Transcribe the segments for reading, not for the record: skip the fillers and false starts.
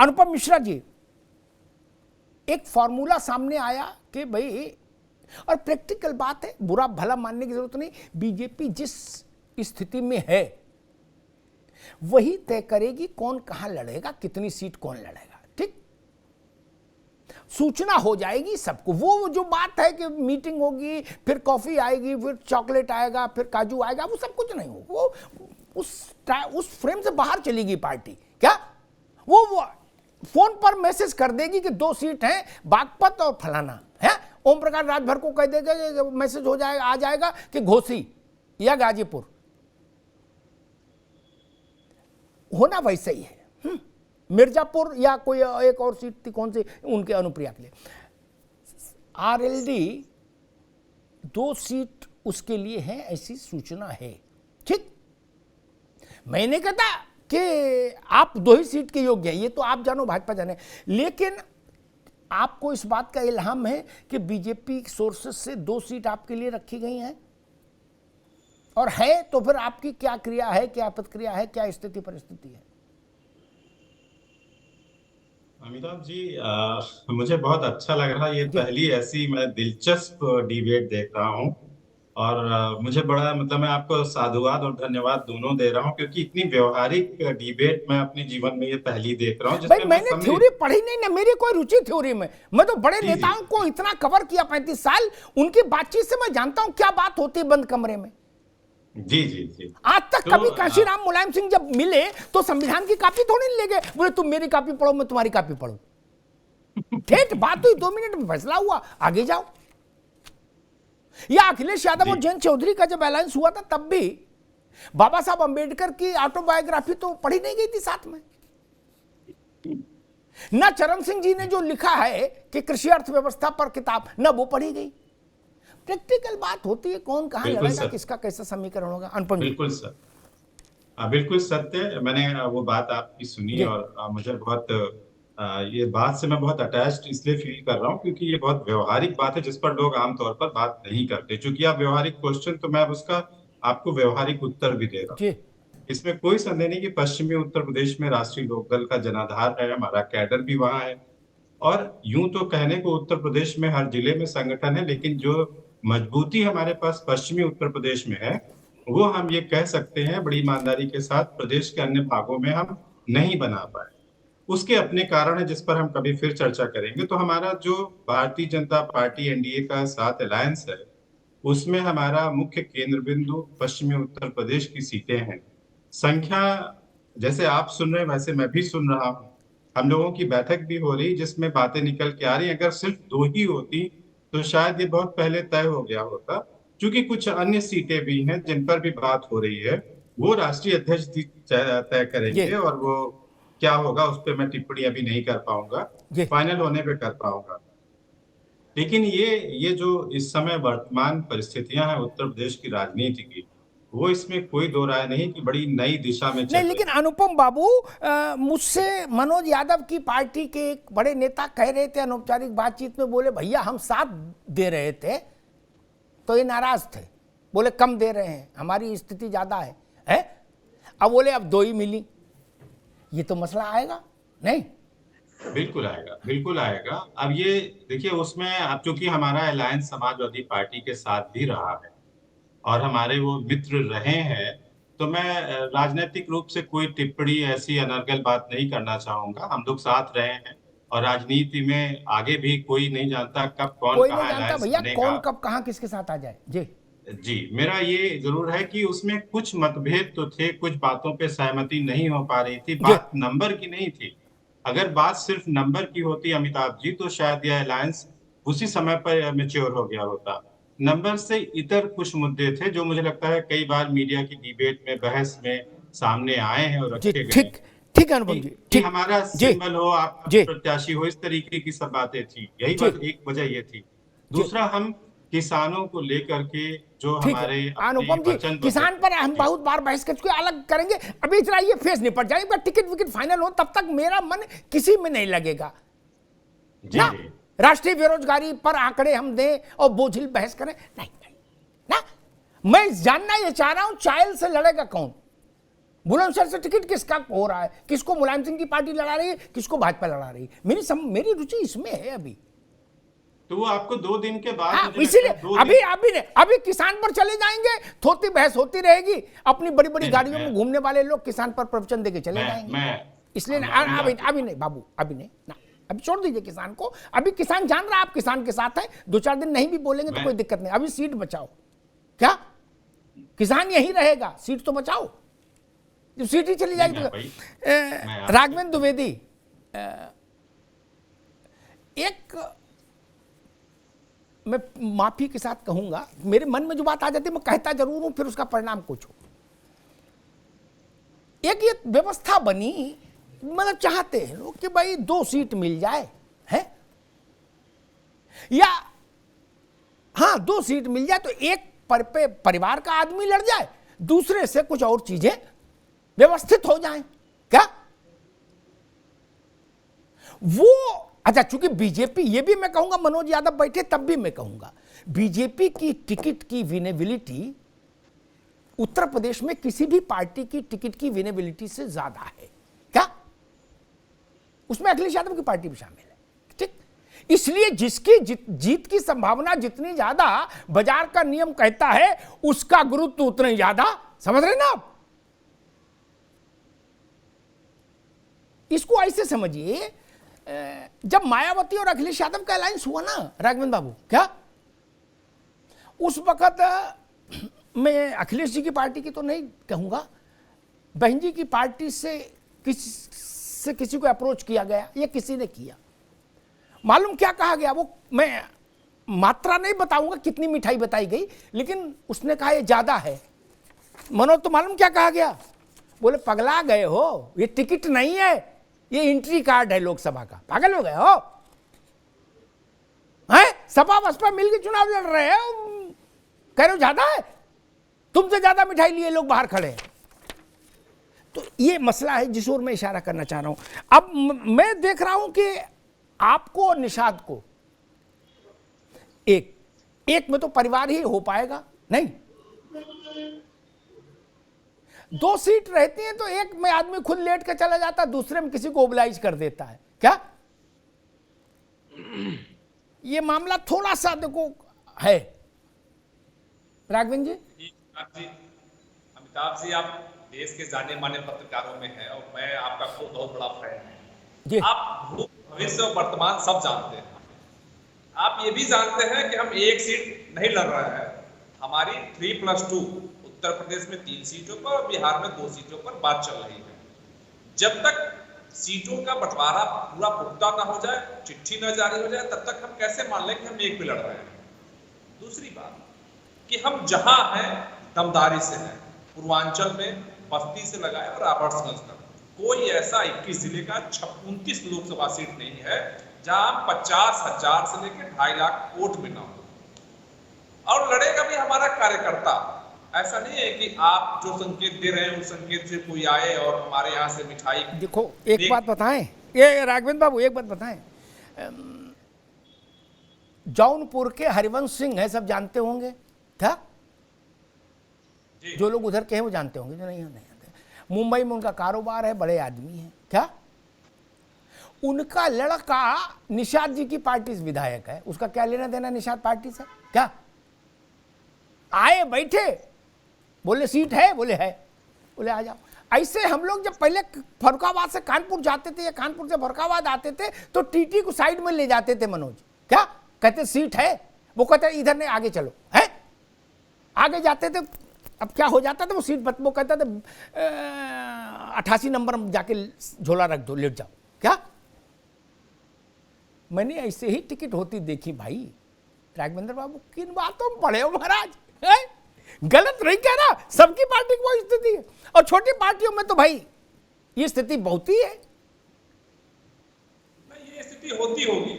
अनुपम मिश्रा जी, एक फॉर्मूला सामने आया कि भाई, और प्रैक्टिकल बात है, बुरा भला मानने की जरूरत नहीं, बीजेपी जिस स्थिति में है वही तय करेगी कौन कहां लड़ेगा, कितनी सीट कौन लड़ेगा। ठीक, सूचना हो जाएगी सबको। वो जो बात है कि मीटिंग होगी, फिर कॉफी आएगी, फिर चॉकलेट आएगा, फिर काजू आएगा, वो सब कुछ नहीं होगा। वो उस फ्रेम से बाहर चलेगी पार्टी। क्या वो फोन पर मैसेज कर देगी कि 2 सीट हैं, बागपत और फलाना है। ओम प्रकाश राजभर को कह देगा, मैसेज हो जाएगा, आ जाएगा कि घोसी या गाजीपुर। होना वैसे ही है। मिर्जापुर या कोई एक और सीट थी, कौन सी, उनके अनुप्रिया के लिए। आरएलडी 2 सीट उसके लिए है, ऐसी सूचना है। ठीक, मैंने कहता कि आप 2 ही सीट के योग्य हैं, ये तो आप जानो, भाजपा जाने, लेकिन आपको इस बात का इल्हाम है कि बीजेपी सोर्सेस से 2 सीट आपके लिए रखी गई हैं, और है तो फिर आपकी क्या क्रिया है, क्या प्रतिक्रिया है, क्या स्थिति परिस्थिति है? अमिताभ जी, मुझे बहुत अच्छा लग रहा है। ये पहली ऐसी मैं दिलचस्प डिबेट देख रहा हूँ, और मुझे बड़ा, मतलब मैं आपको साधुवाद और धन्यवाद दोनों दे रहा हूँ, क्योंकि इतनी व्यवहारिक डिबेट मैं अपने जीवन में ये पहली देख रहा हूँ, भाई, जिसमें मैंने थ्योरी पढ़ी नहीं ना, मेरी कोई रुचि थ्योरी में। मैं तो बड़े नेताओं को इतना कवर किया 35 साल, उनकी बातचीत से मैं जानता हूं क्या बात होती है बंद कमरे में। जी जी जी। आज तक तो कभी काशीराम मुलायम सिंह जब मिले तो संविधान की कॉपी थोड़ी नहीं ले गए, बोले तुम मेरी कॉपी पढ़ो, मैं तुम्हारी कॉपी पढ़ू। ठेठ बात हुई, 2 मिनट में फैसला हुआ, आगे जाओ। या अखिलेश यादव और जयंत चौधरी का जब अलायंस हुआ था, तब भी बाबा साहब अंबेडकर की ऑटोबायोग्राफी तो पढ़ी नहीं गई थी साथ में। न चरण सिंह जी ने जो लिखा है कि कृषि अर्थव्यवस्था पर किताब, न वो पढ़ी गई। प्रैक्टिकल बात होती है, कौन कहां लड़ेगा, किसका कैसा समीकरण होगा। अनुपम, बिल्कुल सर, बिल्कुल सत्य। मैंने वो बात आपकी सुनी, और मुझे बहुत ये बात से मैं बहुत अटैच्ड इसलिए फील कर रहा हूँ, क्योंकि ये बहुत व्यवहारिक बात है जिस पर लोग आमतौर पर बात नहीं करते। चूंकि आप व्यवहारिक क्वेश्चन, तो मैं उसका आपको व्यवहारिक उत्तर भी दे रहा हूँ। इसमें कोई संदेह नहीं कि पश्चिमी उत्तर प्रदेश में राष्ट्रीय लोकदल का जनाधार है, हमारा कैडर भी वहां है, और यूं तो कहने को उत्तर प्रदेश में हर जिले में संगठन है, लेकिन जो मजबूती हमारे पास पश्चिमी उत्तर प्रदेश में है, वो हम ये कह सकते हैं बड़ी ईमानदारी के साथ, प्रदेश के अन्य भागों में हम नहीं बना पाए। उसके अपने कारण है, जिस पर हम कभी फिर चर्चा करेंगे। तो हमारा जो भारतीय जनता पार्टी एनडीए का साथ अलायंस है, उसमें हमारा मुख्य केंद्र बिंदु पश्चिमी उत्तर प्रदेश की सीटें हैं। संख्या जैसे आप सुन रहे हैं, वैसे मैं भी सुन रहा हूँ। हम लोगों की बैठक भी हो रही, जिसमें बातें निकल के आ रही। अगर सिर्फ 2 ही होती तो शायद ये बहुत पहले तय हो गया होता, क्योंकि कुछ अन्य सीटें भी हैं जिन पर भी बात हो रही है। वो राष्ट्रीय अध्यक्ष तय करेंगे, और वो क्या होगा उस पर मैं टिप्पणी अभी नहीं कर पाऊंगा, फाइनल होने पे कर पाऊंगा। लेकिन ये जो इस समय वर्तमान परिस्थितियां हैं उत्तर प्रदेश की राजनीति की, वो इसमें कोई दो राय नहीं कि बड़ी नई दिशा में चल नहीं। लेकिन अनुपम बाबू, मुझसे मनोज यादव की पार्टी के एक बड़े नेता कह रहे थे अनौपचारिक बातचीत में, बोले भैया हम 7 दे रहे थे तो ये नाराज थे, बोले कम दे रहे हैं, हमारी स्थिति ज्यादा है? अब बोले अब 2 ही मिली। ये तो मसला आएगा नहीं? बिल्कुल आएगा, बिल्कुल आएगा। अब ये देखिए, उसमें अब चूंकि हमारा अलायंस समाजवादी पार्टी के साथ भी रहा है और हमारे वो मित्र रहे हैं, तो मैं राजनीतिक रूप से कोई टिप्पणी, ऐसी अनर्गल बात नहीं करना चाहूंगा। हम लोग साथ रहे हैं, और राजनीति में आगे भी कोई नहीं जानता कब कौन कहाँ अलायंस भैया, बनेगा, कौन कब कहाँ किसके साथ आ जाए। जी। मेरा ये जरूर है कि उसमें कुछ मतभेद तो थे, कुछ बातों पे सहमति नहीं हो पा रही थी, बात नंबर की नहीं थी। अगर बात सिर्फ नंबर की होती अमिताभ जी, तो शायद यह अलायंस उसी समय पर मैच्योर हो गया होता। नंबर से इतर कुछ मुद्दे थे जो मुझे लगता है कई बार मीडिया की डिबेट में, बहस में सामने आए हैं और रखे गए हैं। ठीक है अनुपम जी, कि हमारा सिंबल हो, आपका प्रत्याशी हो, इस तरीके की सब बातें थी। यही बात, एक वजह ये थी। दूसरा, हम किसानों को लेकर के जो हमारे अनुपम जी, किसान पर हम बहुत बार बहस कर चुके, अलग करेंगे। अभी जरा ये फेस निपट जाए, टिकट विकेट फाइनल हो, तब तक मेरा मन किसी में नहीं लगेगा ना। राष्ट्रीय बेरोजगारी पर आंकड़े हम दें और बोझिल बहस करें, नहीं ना। मैं जानना ये चाह रहा हूं, चायल से लड़ेगा कौन? बुलंदशहर से टिकट किसका हो रहा है, किसको मुलायम सिंह की पार्टी लड़ा रही है, किसको भाजपा लड़ा रही है। मेरी रुचि इसमें है अभी। तो वो आपको 2 दिन के बाद हाँ, मुझे इसीलिए लगता है 2 अभी किसान पर चले जाएंगे, थोती बहस होती रहेगी, अपनी बड़ी बड़ी नहीं, गाड़ियों में घूमने वाले लोग किसान पर प्रवचन देके चले जाएंगे। इसलिए अभी नहीं बाबू, अभी नहीं ना, अभी छोड़ दीजिए किसान को। अभी किसान जान रहा है आप किसान के साथ है, 2-4 दिन नहीं भी बोलेंगे तो कोई दिक्कत नहीं। अभी सीट बचाओ, क्या किसान यही रहेगा, सीट तो बचाओ। जब सीट ही चली जाएगी तो राघवेंद्र द्विवेदी, एक मैं माफी के साथ कहूंगा, मेरे मन में जो बात आ जाती है मैं कहता जरूर हूं, फिर उसका परिणाम कुछ हो। एक ये व्यवस्था बनी, मतलब चाहते हैं लोग कि भाई 2 सीट मिल जाए, है या हाँ 2 सीट मिल जाए तो एक परिवार का आदमी लड़ जाए, दूसरे से कुछ और चीजें व्यवस्थित हो जाएं, क्या वो अच्छा। चूंकि बीजेपी, ये भी मैं कहूंगा, मनोज यादव बैठे तब भी मैं कहूंगा, बीजेपी की टिकट की विनेबिलिटी उत्तर प्रदेश में किसी भी पार्टी की टिकट की विनेबिलिटी से ज्यादा है, क्या उसमें अखिलेश यादव की पार्टी भी शामिल है, ठीक। इसलिए जिसकी जीत की संभावना जितनी ज्यादा बाजार का नियम कहता है, उसका गुरुत्व उतना ही ज्यादा, समझ रहे ना आप। इसको ऐसे समझिए, जब मायावती और अखिलेश यादव का अलायंस हुआ ना राघवेंद्र बाबू, क्या उस वक्त मैं अखिलेश जी की पार्टी की तो नहीं कहूंगा, बहन जी की पार्टी से किसी को अप्रोच किया गया, या किसी ने किया, मालूम क्या कहा गया, वो मैं मात्रा नहीं बताऊंगा कितनी मिठाई बताई गई, लेकिन उसने कहा ये ज्यादा है। मनोज तो मालूम क्या कहा गया, बोले पगला गए हो, ये टिकट नहीं है, ये एंट्री कार्ड है लोकसभा का, पागल हो गए हो, हैं सपा बसपा मिलकर चुनाव लड़ रहे हो, कह रहे हो ज्यादा है, तुमसे ज्यादा मिठाई लिए लोग बाहर खड़े हैं। तो ये मसला है जिस ओर मैं इशारा करना चाह रहा हूं। अब मैं देख रहा हूं कि आपको और निषाद को एक में तो परिवार ही हो पाएगा नहीं, 2 सीट रहती हैं तो एक में आदमी खुद लेट कर चला जाता है, दूसरे में किसी को ओबलाइज कर देता है, क्या ये मामला थोड़ा सा देखो है राघवेंद्र जी। अमिताभ जी, आप देश के जाने माने पत्रकारों में हैं और मैं आपका खुद बहुत बड़ा फैन हूं। आप भूत भविष्य और वर्तमान सब जानते हैं। आप ये भी जानते हैं कि हम 1 सीट नहीं लड़ रहे हैं, हमारी 3+2 उत्तर प्रदेश में 3 सीटों पर और बिहार में 2 सीटों पर बात चल रही है। जब तक सीटों का बंटवारा पूरा पुख्ता ना हो जाए, चिट्ठी न जारी हो जाए, तब तक हम कैसे मान लें कि हम 1 पे लड़ रहे हैं। दूसरी बात कि हम जहां हैं दमदारी से हैं, पूर्वांचल में बस्ती से लगाए और राबर्ट्सगंज तक कोई ऐसा 21 जिले का 29 लोकसभा सीट नहीं है जहां 50,000 से लेकर 2.5 लाख वोट में ना हो। और लड़ेगा भी हमारा कार्यकर्ता, ऐसा नहीं है कि आप जो संकेत दे रहे हैं उस संकेत से कोई आए और हमारे यहाँ से मिठाई। देखो एक बात बताएं, ये राघवेंद्र बाबू एक बात बताएं, जौनपुर के हरिवंश सिंह है, सब जानते होंगे, क्या जो लोग उधर के हैं वो जानते होंगे, जो नहीं जानते। मुंबई में उनका कारोबार है, बड़े आदमी हैं, क्या उनका लड़का निषाद जी की पार्टी से विधायक है, उसका क्या लेना देना निषाद पार्टी से, क्या आए बैठे बोले सीट है, बोले है, बोले आ जाओ। ऐसे हम लोग जब पहले फरुखाबाद से कानपुर जाते थे या कानपुर से फरुखाबाद आते थे तो टीटी को साइड में ले जाते थे मनोज, क्या कहते सीट है, वो कहते इधर नहीं आगे चलो, है आगे जाते थे। अब क्या हो जाता था, वो सीट वो कहता था 88 नंबर में जाके झोला रख दो, लेट जाओ, क्या मैंने ऐसे ही टिकट होती देखी भाई। राघवेंद्र बाबू किन बातों में पड़े हो महाराज, गलत नहीं कह रहा, सबकी पार्टी की वो स्थिति है, और छोटी पार्टियों में तो भाई ये स्थिति बहुत ही है। ये स्थिति होती होगी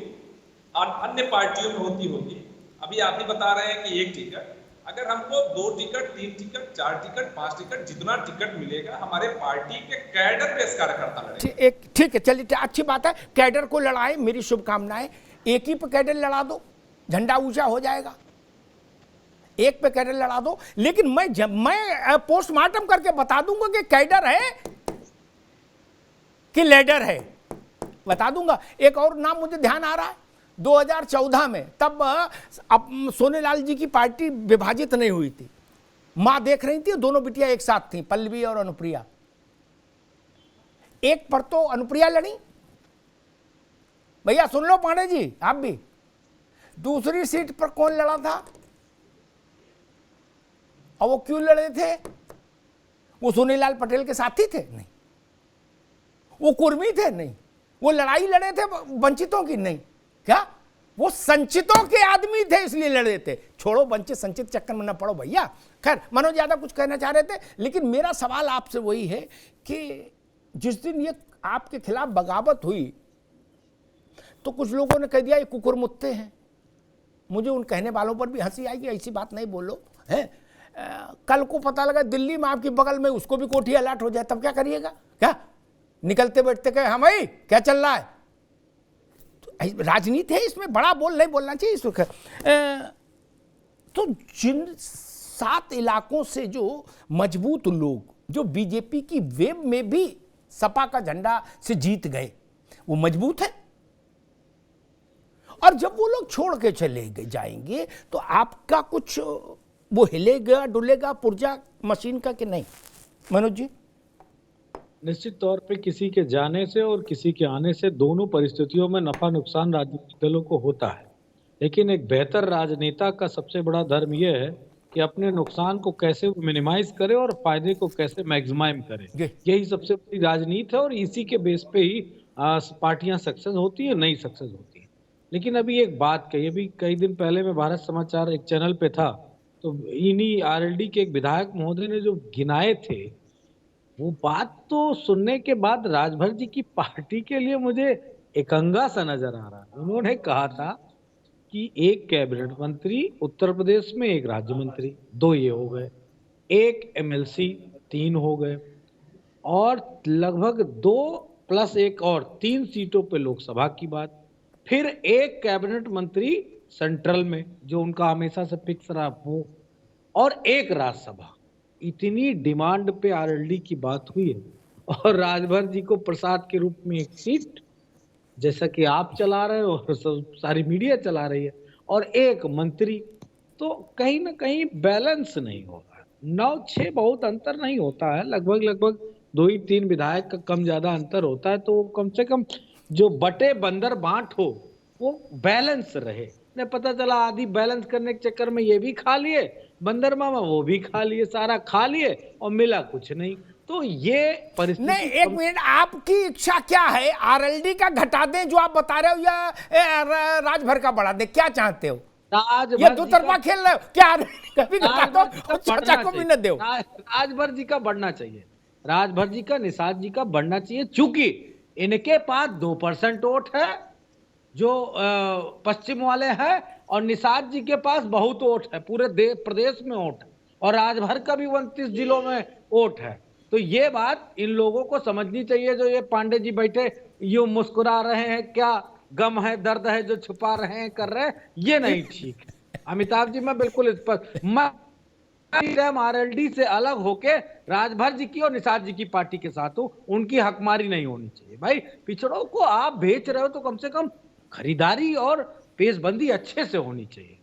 और अन्य पार्टियों में होती होगी। अभी आप ही बता रहे हैं कि 1 टिकट, अगर हमको 2 टिकट 3 टिकट 4 टिकट 5 टिकट जितना टिकट मिलेगा हमारे पार्टी के कैडर पे कार्यकर्ता लड़ेंगे। ठीक है, चलिए अच्छी बात है, कैडर को लड़ाए, मेरी शुभकामनाएं। एक ही पे कैडर लड़ा दो, झंडा ऊंचा हो जाएगा। एक पे कैडर लड़ा दो, लेकिन मैं पोस्टमार्टम करके बता दूंगा कि कैडर है कि लेडर है, बता दूंगा। एक और नाम मुझे ध्यान आ रहा है, 2014 में, तब अब सोनेलाल जी की पार्टी विभाजित नहीं हुई थी, मां देख रही थी, दोनों बिटिया एक साथ थी, पल्लवी और अनुप्रिया। एक पर तो अनुप्रिया लड़ी, भैया सुन लो पांडे जी आप भी। दूसरी सीट पर कौन लड़ा था और वो क्यों लड़े थे? वो सोनीलाल पटेल के साथी थे? नहीं। वो कुर्मी थे? नहीं। वो लड़ाई लड़े थे वंचितों की? नहीं। क्या वो संचितों के आदमी थे इसलिए लड़े थे? छोड़ो, वंचित संचित चक्कर में न पड़ो भैया। खैर, मनोज यादव कुछ कहना चाह रहे थे, लेकिन मेरा सवाल आपसे वही है कि जिस दिन ये आपके खिलाफ बगावत हुई तो कुछ लोगों ने कह दिया ये कुकुरमुत्ते हैं। मुझे उन कहने वालों पर भी हंसी आई कि ऐसी बात नहीं बोलो है। कल को पता लगा दिल्ली में आपके बगल में उसको भी कोठी अलर्ट हो जाए, तब क्या करिएगा? क्या निकलते बैठते कहे हम भाई क्या चल रहा है? तो राजनीति है, इसमें बड़ा बोल नहीं बोलना चाहिए इस वक्त। तो जिन 7 इलाकों से जो मजबूत लोग जो बीजेपी की वेब में भी सपा का झंडा से जीत गए, वो मजबूत है, और जब वो लोग छोड़ के चले जाएंगे तो आपका कुछ वो हिलेगा डुलेगा पुर्जा मशीन का कि नहीं? मनोज जी। निश्चित तौर पे किसी के जाने से और किसी के आने से दोनों परिस्थितियों में नफा नुकसान राजनीतिक दलों को होता है, लेकिन एक बेहतर राजनेता का सबसे बड़ा धर्म यह है कि अपने नुकसान को कैसे मिनिमाइज करे और फायदे को कैसे मैक्सिमाइज करे। यही सबसे बड़ी राजनीति है और इसी के बेस पे ही पार्टियां सक्सेस होती है, नई सक्सेस होती है। लेकिन अभी एक बात कही, अभी कई दिन पहले मैं भारत समाचार एक चैनल पे था, तो इन्हीं आरएलडी के एक विधायक महोदय ने जो गिनाए थे, वो बात तो सुनने के बाद राजभर जी की पार्टी के लिए मुझे एकंगा सा नजर आ रहा। उन्होंने कहा था कि एक कैबिनेट मंत्री उत्तर प्रदेश में, एक राज्य मंत्री, 2 ये हो गए, एक एमएलसी 3 हो गए, और लगभग 2 + 1 और 3 सीटों पे लोकसभा की बात, फिर एक कैबिनेट मंत्री सेंट्रल में जो उनका हमेशा से फिक्स रहा वो, और एक राज्यसभा। इतनी डिमांड पे आरएलडी की बात हुई है, और राजभर जी को प्रसाद के रूप में एक सीट, जैसा कि आप चला रहे हो और सारी मीडिया चला रही है, और एक मंत्री, तो कहीं ना कहीं बैलेंस नहीं हो रहा है। 9-6 बहुत अंतर नहीं होता है, लगभग 2-3 विधायक का कम ज्यादा अंतर होता है, तो कम से कम जो बटे बंदर बांट हो वो बैलेंस रहे। ने पता चला आधी बैलेंस करने के चक्कर में ये भी खा लिए बंदर मामा, वो भी खा लिए, सारा खा लिए और मिला कुछ नहीं। तो ये परिस्थिति नहीं, एक मिनट, आपकी इच्छा क्या है? आरएलडी का घटा दें जो आप बता रहे हो, या राजभर का बढ़ा दें? क्या चाहते हो? ये दो तरफा खेल रहे हो क्या? कभी घटा दो और चाचा को भी न दो। राजभर जी का बढ़ना चाहिए, राजभर जी का, निषाद जी का बढ़ना चाहिए, चूंकि इनके पास 2% वोट है जो पश्चिम वाले हैं, और निषाद जी के पास बहुत वोट है, पूरे प्रदेश में वोट है, और राजभर का भी 29 जिलों में वोट है। तो ये बात इन लोगों को समझनी चाहिए, जो ये पांडे जी बैठे यूं मुस्कुरा रहे हैं, क्या गम है दर्द है जो छुपा रहे हैं, कर रहे हैं, ये नहीं ठीक है। अमिताभ जी मैं बिल्कुल इस पर आरएलडी से अलग होके राजभर जी की और निषाद जी की पार्टी के साथ हो, उनकी हकमारी नहीं होनी चाहिए। भाई पिछड़ों को आप बेच रहे हो तो कम से कम खरीदारी और पेशबंदी अच्छे से होनी चाहिए।